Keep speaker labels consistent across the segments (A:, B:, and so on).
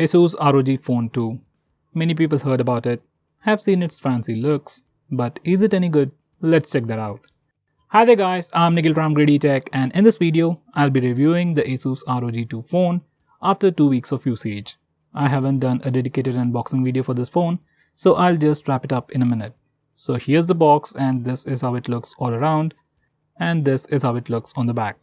A: ASUS ROG Phone 2. Many people heard about it, have seen its fancy looks, but is it any good? Let's check that out. Hi there guys, I'm Nikhil from Greedy Tech, and in this video, I'll be reviewing the ASUS ROG 2 phone after 2 weeks of usage. I haven't done a dedicated unboxing video for this phone, so I'll just wrap it up in a minute. So here's the box, and this is how it looks all around, and this is how it looks on the back.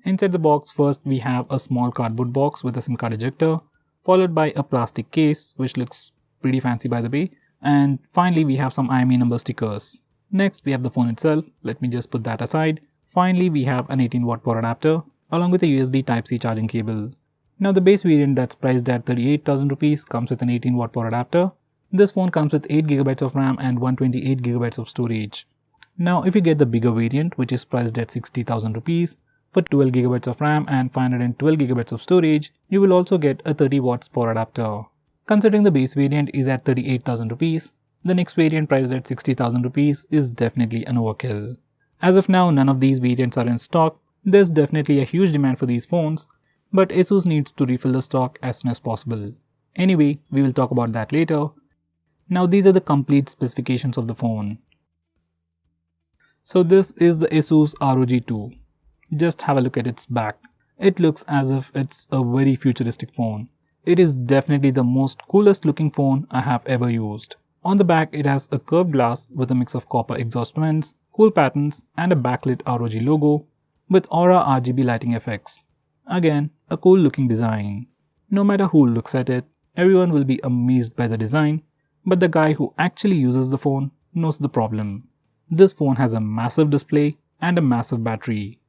A: Inside the box, first we have a small cardboard box with a SIM card ejector, followed by a plastic case which looks pretty fancy by the way, and finally we have some IMEI number stickers. Next we have the phone itself. Let me just put that aside. Finally we have an 18-watt power adapter along with a USB Type-C charging cable. Now the base variant that's priced at 38,000 rupees comes with an 18-watt power adapter. This phone comes with 8GB of RAM and 128GB of storage. Now if you get the bigger variant, which is priced at 60,000 rupees, for 12GB of RAM and 512GB of storage, you will also get a 30W power adapter. Considering the base variant is at 38,000 rupees, the next variant priced at 60,000 rupees is definitely an overkill. As of now, none of these variants are in stock. There's definitely a huge demand for these phones, but ASUS needs to refill the stock as soon as possible. Anyway, we will talk about that later. Now these are the complete specifications of the phone. So this is the ASUS ROG 2. Just have a look at its back. It looks as if it's a very futuristic phone. It is definitely the most coolest looking phone I have ever used. On the back it has a curved glass with a mix of copper exhaust vents, cool patterns and a backlit ROG logo with Aura RGB lighting effects. Again, a cool looking design. No matter who looks at it, everyone will be amazed by the design, but the guy who actually uses the phone knows the problem. This phone has a massive display and a massive battery.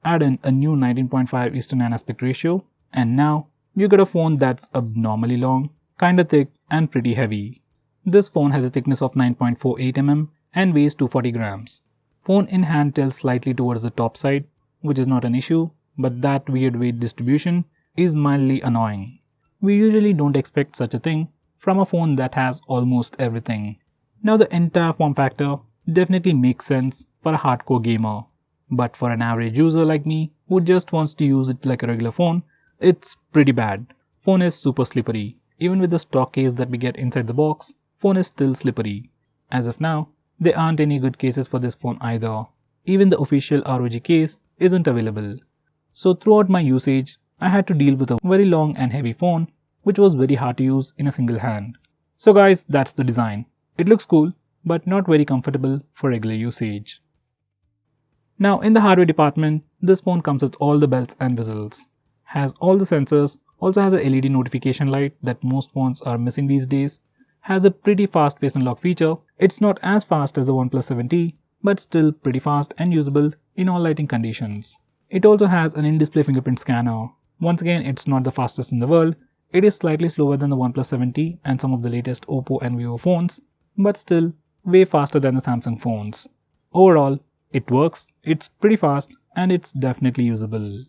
A: Add in a new 19.5:9 aspect ratio, and now you get a phone that's abnormally long, kinda thick and pretty heavy. This phone has a thickness of 9.48 mm and weighs 240 grams. Phone in hand tilts slightly towards the top side, which is not an issue, but that weird weight distribution is mildly annoying. We usually don't expect such a thing from a phone that has almost everything. Now the entire form factor definitely makes sense for a hardcore gamer. But for an average user like me who just wants to use it like a regular phone, it's pretty bad. Phone is super slippery. Even with the stock case that we get inside the box, phone is still slippery. As of now, there aren't any good cases for this phone either. Even the official ROG case isn't available. So throughout my usage, I had to deal with a very long and heavy phone, which was very hard to use in a single hand. So guys, that's the design. It looks cool, but not very comfortable for regular usage. Now in the hardware department, this phone comes with all the bells and whistles. Has all the sensors, also has a LED notification light that most phones are missing these days. Has a pretty fast face unlock feature. It's not as fast as the OnePlus 7T, but still pretty fast and usable in all lighting conditions. It also has an in-display fingerprint scanner. Once again, it's not the fastest in the world. It is slightly slower than the OnePlus 7T and some of the latest Oppo and Vivo phones, but still way faster than the Samsung phones. Overall, it works, it's pretty fast, and it's definitely usable.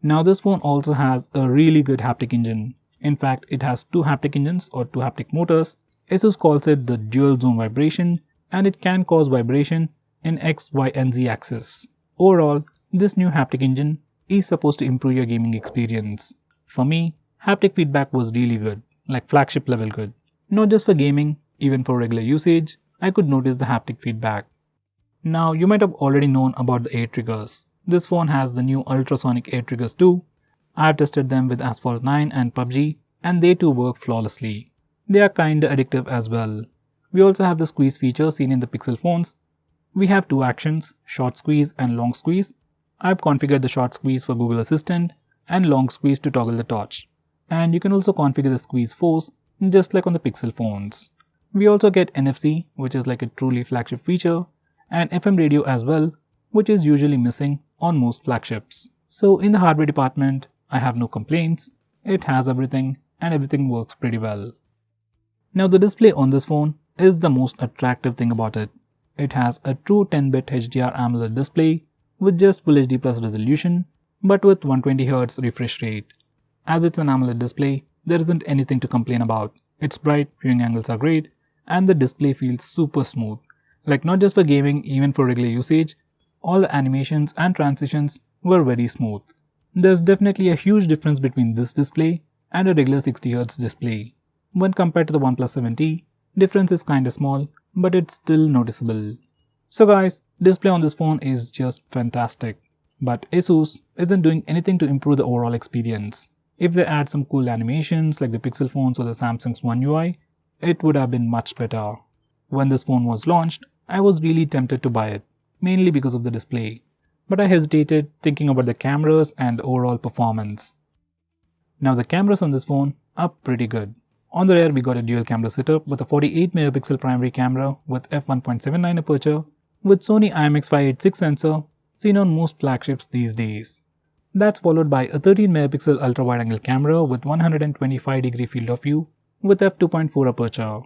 A: Now this phone also has a really good haptic engine. In fact, it has two haptic engines or two haptic motors. ASUS calls it the dual zone vibration, and it can cause vibration in X, Y and Z axis. Overall, this new haptic engine is supposed to improve your gaming experience. For me, haptic feedback was really good, like flagship level good. Not just for gaming, even for regular usage, I could notice the haptic feedback. Now you might have already known about the air triggers. This phone has the new ultrasonic air triggers too. I have tested them with Asphalt 9 and PUBG, and they too work flawlessly. They are kinda addictive as well. We also have the squeeze feature seen in the Pixel phones. We have two actions, short squeeze and long squeeze. I've configured the short squeeze for Google Assistant and long squeeze to toggle the torch. And you can also configure the squeeze force just like on the Pixel phones. We also get NFC, which is like a truly flagship feature, and FM radio as well, which is usually missing on most flagships. So in the hardware department, I have no complaints. It has everything and everything works pretty well. Now the display on this phone is the most attractive thing about it. It has a true 10-bit HDR AMOLED display with just Full HD Plus resolution, but with 120Hz refresh rate. As it's an AMOLED display, there isn't anything to complain about. It's bright, viewing angles are great, and the display feels super smooth. Like not just for gaming, even for regular usage, all the animations and transitions were very smooth. There's definitely a huge difference between this display and a regular 60Hz display. When compared to the OnePlus 7T, difference is kinda small, but it's still noticeable. So guys, display on this phone is just fantastic. But ASUS isn't doing anything to improve the overall experience. If they add some cool animations like the Pixel phones or the Samsung's One UI, it would have been much better. When this phone was launched, I was really tempted to buy it, mainly because of the display. But I hesitated thinking about the cameras and the overall performance. Now the cameras on this phone are pretty good. On the rear we got a dual camera setup with a 48MP primary camera with f1.79 aperture with Sony IMX586 sensor seen on most flagships these days. That's followed by a 13MP ultra wide angle camera with 125° field of view with f2.4 aperture.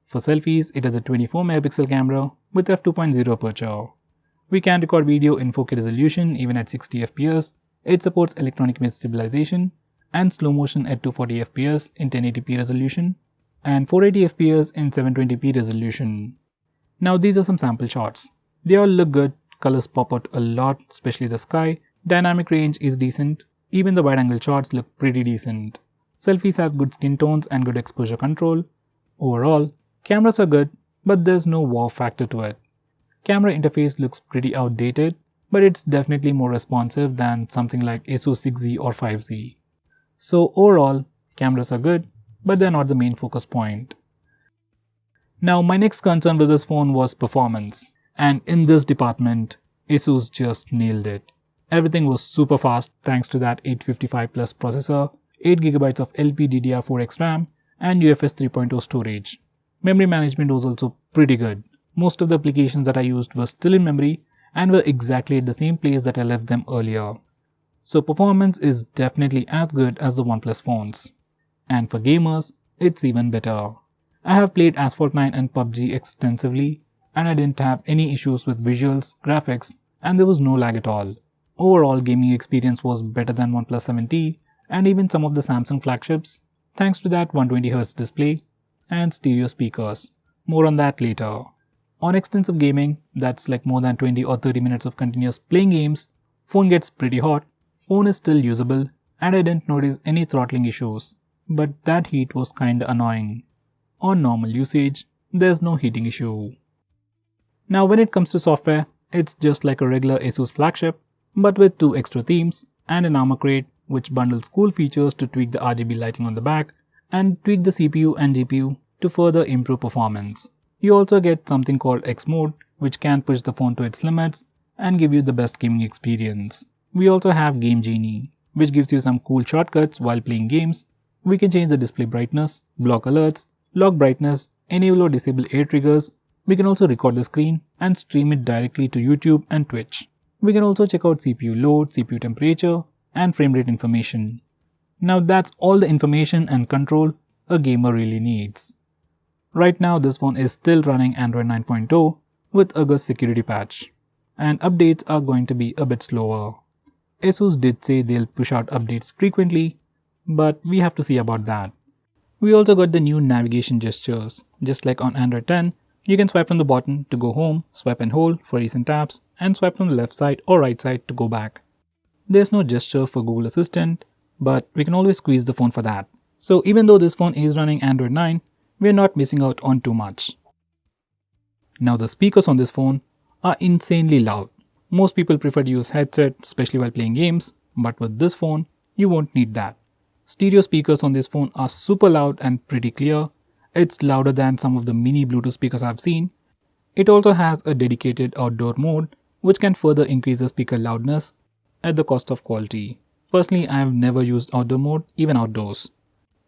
A: For selfies, it has a 24MP camera with f2.0 aperture. We can record video in 4K resolution even at 60fps. It supports electronic image stabilization and slow motion at 240fps in 1080p resolution and 480fps in 720p resolution. Now these are some sample shots. They all look good, colors pop out a lot, especially the sky, dynamic range is decent, even the wide angle shots look pretty decent. Selfies have good skin tones and good exposure control. Overall, cameras are good, but there's no wow factor to it. Camera interface looks pretty outdated, but it's definitely more responsive than something like ASUS 6Z or 5Z. So overall, cameras are good, but they're not the main focus point. Now my next concern with this phone was performance, and in this department, ASUS just nailed it. Everything was super fast thanks to that 855 Plus processor, 8GB of LPDDR4X RAM, and UFS 3.0 storage. Memory management was also pretty good. Most of the applications that I used were still in memory and were exactly at the same place that I left them earlier. So performance is definitely as good as the OnePlus phones. And for gamers, it's even better. I have played Asphalt 9 and PUBG extensively, and I didn't have any issues with visuals, graphics, and there was no lag at all. Overall gaming experience was better than OnePlus 7T and even some of the Samsung flagships, thanks to that 120Hz display and stereo speakers. More on that later. On extensive gaming, that's like more than 20 or 30 minutes of continuous playing games, phone gets pretty hot, phone is still usable, and I didn't notice any throttling issues, but that heat was kinda annoying. On normal usage, there's no heating issue. Now when it comes to software, it's just like a regular ASUS flagship, but with 2 extra themes and an Armor Crate which bundles cool features to tweak the RGB lighting on the back and tweak the CPU and GPU to further improve performance. You also get something called X Mode, which can push the phone to its limits and give you the best gaming experience. We also have Game Genie, which gives you some cool shortcuts while playing games. We can change the display brightness, block alerts, lock brightness, enable or disable air triggers. We can also record the screen and stream it directly to YouTube and Twitch. We can also check out CPU load, CPU temperature, and frame rate information. Now that's all the information and control a gamer really needs. Right now this phone is still running Android 9.0 with August security patch, and updates are going to be a bit slower. ASUS did say they'll push out updates frequently, but we have to see about that. We also got the new navigation gestures. Just like on Android 10, you can swipe from the bottom to go home, swipe and hold for recent tabs, and swipe from the left side or right side to go back. There's no gesture for Google Assistant, but we can always squeeze the phone for that. So even though this phone is running Android 9, we're not missing out on too much. Now the speakers on this phone are insanely loud. Most people prefer to use headset, especially while playing games, but with this phone, you won't need that. Stereo speakers on this phone are super loud and pretty clear. It's louder than some of the mini Bluetooth speakers I've seen. It also has a dedicated outdoor mode, which can further increase the speaker loudness at the cost of quality. Personally, I have never used outdoor mode, even outdoors.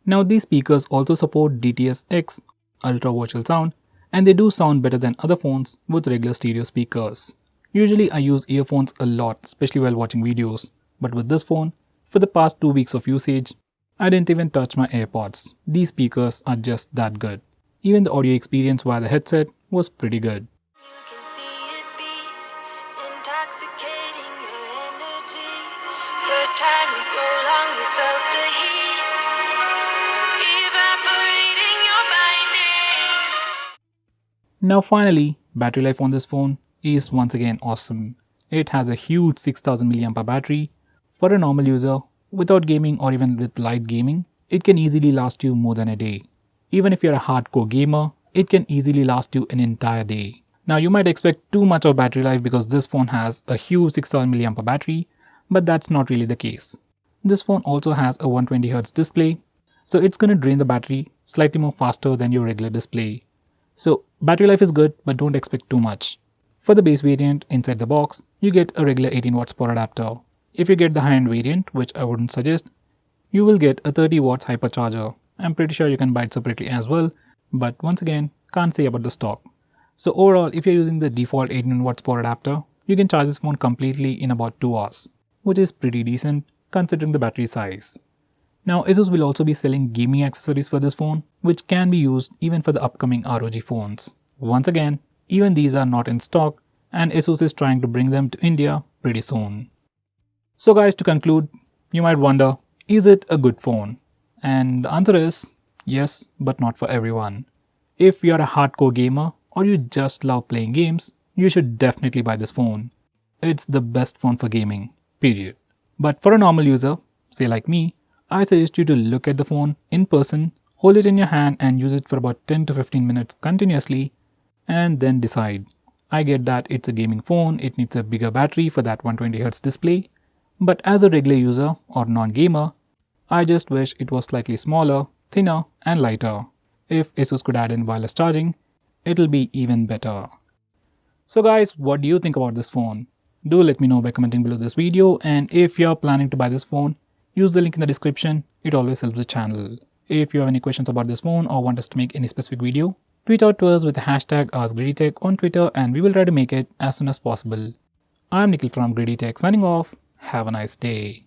A: Now these speakers also support DTS-X, Ultra Virtual Sound, and they do sound better than other phones with regular stereo speakers. Usually I use earphones a lot, especially while watching videos, but with this phone, for the past 2 weeks of usage, I didn't even touch my AirPods. These speakers are just that good. Even the audio experience via the headset was pretty good.
B: First time in so long you felt the heat evaporating your bindings.
A: Now finally, battery life on this phone is once again awesome. It has a huge 6000 mAh battery. For a normal user, without gaming or even with light gaming, it can easily last you more than a day. Even if you're a hardcore gamer, it can easily last you an entire day. Now you might expect too much of battery life because this phone has a huge 6000 mAh battery, but that's not really the case. This phone also has a 120Hz display, so it's going to drain the battery slightly more faster than your regular display. So battery life is good, but don't expect too much. For the base variant, inside the box, you get a regular 18 watts power adapter. If you get the high-end variant, which I wouldn't suggest, you will get a 30 watts hypercharger. I'm pretty sure you can buy it separately as well, but once again, can't say about the stock. So overall, if you're using the default 18 watts power adapter, you can charge this phone completely in about 2 hours, which is pretty decent considering the battery size. Now ASUS will also be selling gaming accessories for this phone, which can be used even for the upcoming ROG phones. Once again, even these are not in stock, and ASUS is trying to bring them to India pretty soon. So guys, to conclude, you might wonder, is it a good phone? And the answer is yes, but not for everyone. If you're a hardcore gamer or you just love playing games, you should definitely buy this phone. It's the best phone for gaming, period. But for a normal user, say like me, I suggest you to look at the phone in person, hold it in your hand and use it for about 10 to 15 minutes continuously, and then decide. I get that it's a gaming phone, it needs a bigger battery for that 120Hz display, but as a regular user or non-gamer, I just wish it was slightly smaller, thinner and lighter. If ASUS could add in wireless charging, it'll be even better. So guys, what do you think about this phone? Do let me know by commenting below this video, and if you're planning to buy this phone, use the link in the description, it always helps the channel. If you have any questions about this phone or want us to make any specific video, tweet out to us with the hashtag AskGreedyTech on Twitter and we will try to make it as soon as possible. I'm Nikhil from GreedyTech signing off. Have a nice day.